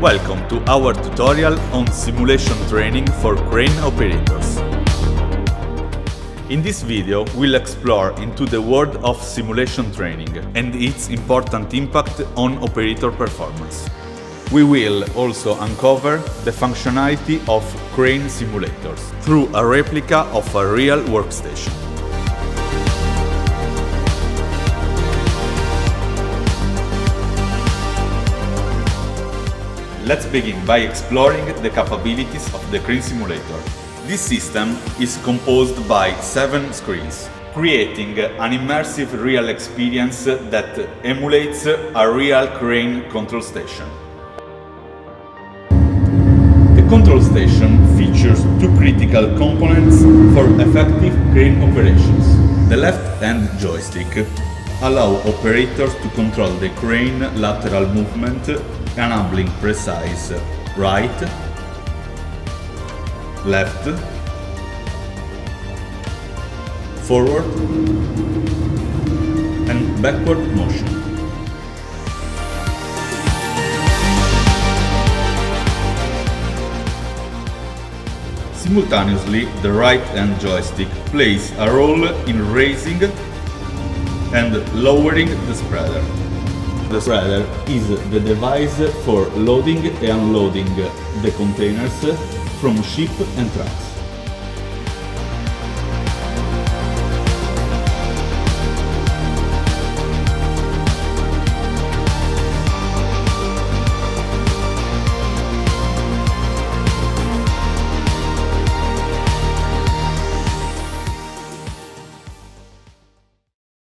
Welcome to our tutorial on simulation training for crane operators. In this video, we'll explore into the world of simulation training and its important impact on operator performance. We will also uncover the functionality of crane simulators through a replica of a real workstation. Let's begin by exploring the capabilities of the crane simulator. This system is composed by 7 screens, creating an immersive real experience that emulates a real crane control station. The control station features 2 critical components for effective crane operations. The left-hand joystick allows operators to control the crane lateral movement, enabling precise right, left, forward and backward motion. Simultaneously, the right-hand joystick plays a role in raising and lowering the spreader. The spreader is the device for loading and unloading the containers from ship and trucks.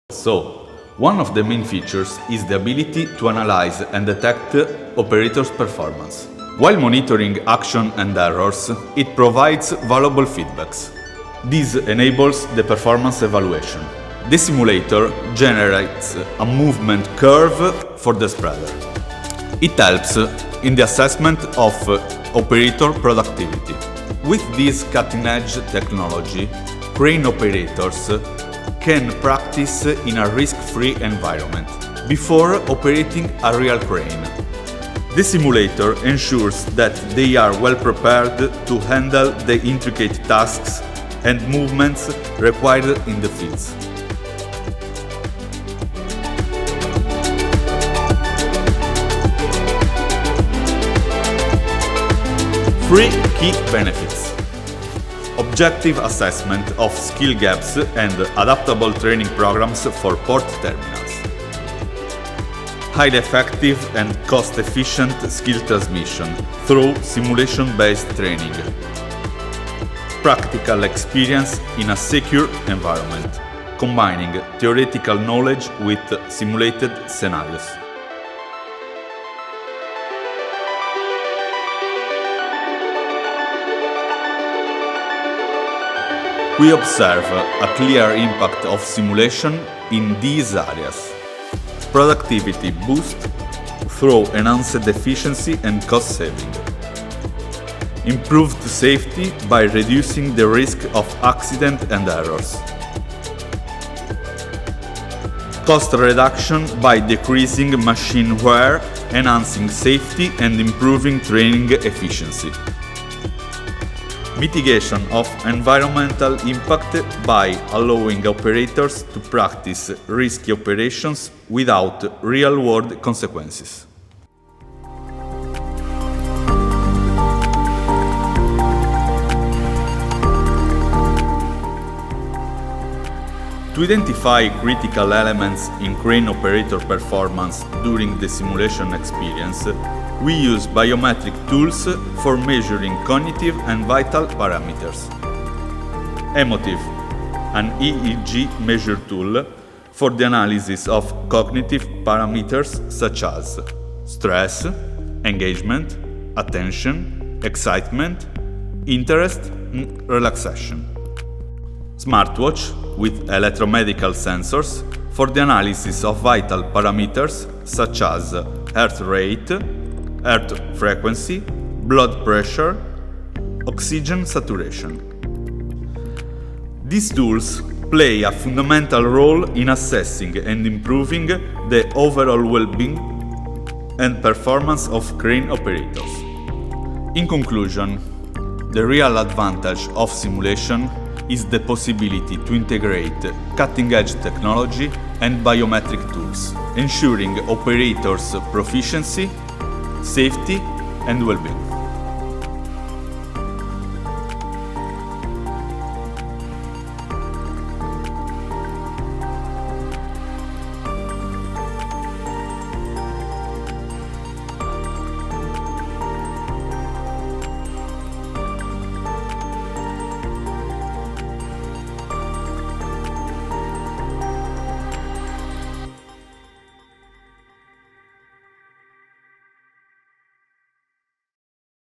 So, one of the main features is the ability to analyze and detect operators' performance. While monitoring action and errors, it provides valuable feedbacks. This enables the performance evaluation. The simulator generates a movement curve for the spreader. It helps in the assessment of operator productivity. With this cutting-edge technology, crane operators can practice in a risk-free environment before operating a real crane. The simulator ensures that they are well prepared to handle the intricate tasks and movements required in the fields. 3 key benefits: objective assessment of skill gaps and adaptable training programs for port terminals. Highly effective and cost-efficient skill transmission through simulation-based training. Practical experience in a secure environment, combining theoretical knowledge with simulated scenarios. We observe a clear impact of simulation in these areas. Productivity boost through enhanced efficiency and cost saving. Improved safety by reducing the risk of accident and errors. Cost reduction by decreasing machine wear, enhancing safety and improving training efficiency. Mitigation of environmental impact by allowing operators to practice risky operations without real-world consequences. To identify critical elements in crane operator performance during the simulation experience, we use biometric tools for measuring cognitive and vital parameters. Emotiv, an EEG measure tool for the analysis of cognitive parameters such as stress, engagement, attention, excitement, interest, and relaxation. Smartwatch with electromedical sensors for the analysis of vital parameters such as heart rate, heart frequency, blood pressure, oxygen saturation. These tools play a fundamental role in assessing and improving the overall well-being and performance of crane operators. In conclusion, the real advantage of simulation is the possibility to integrate cutting-edge technology and biometric tools, ensuring operators' proficiency, safety, and well-being.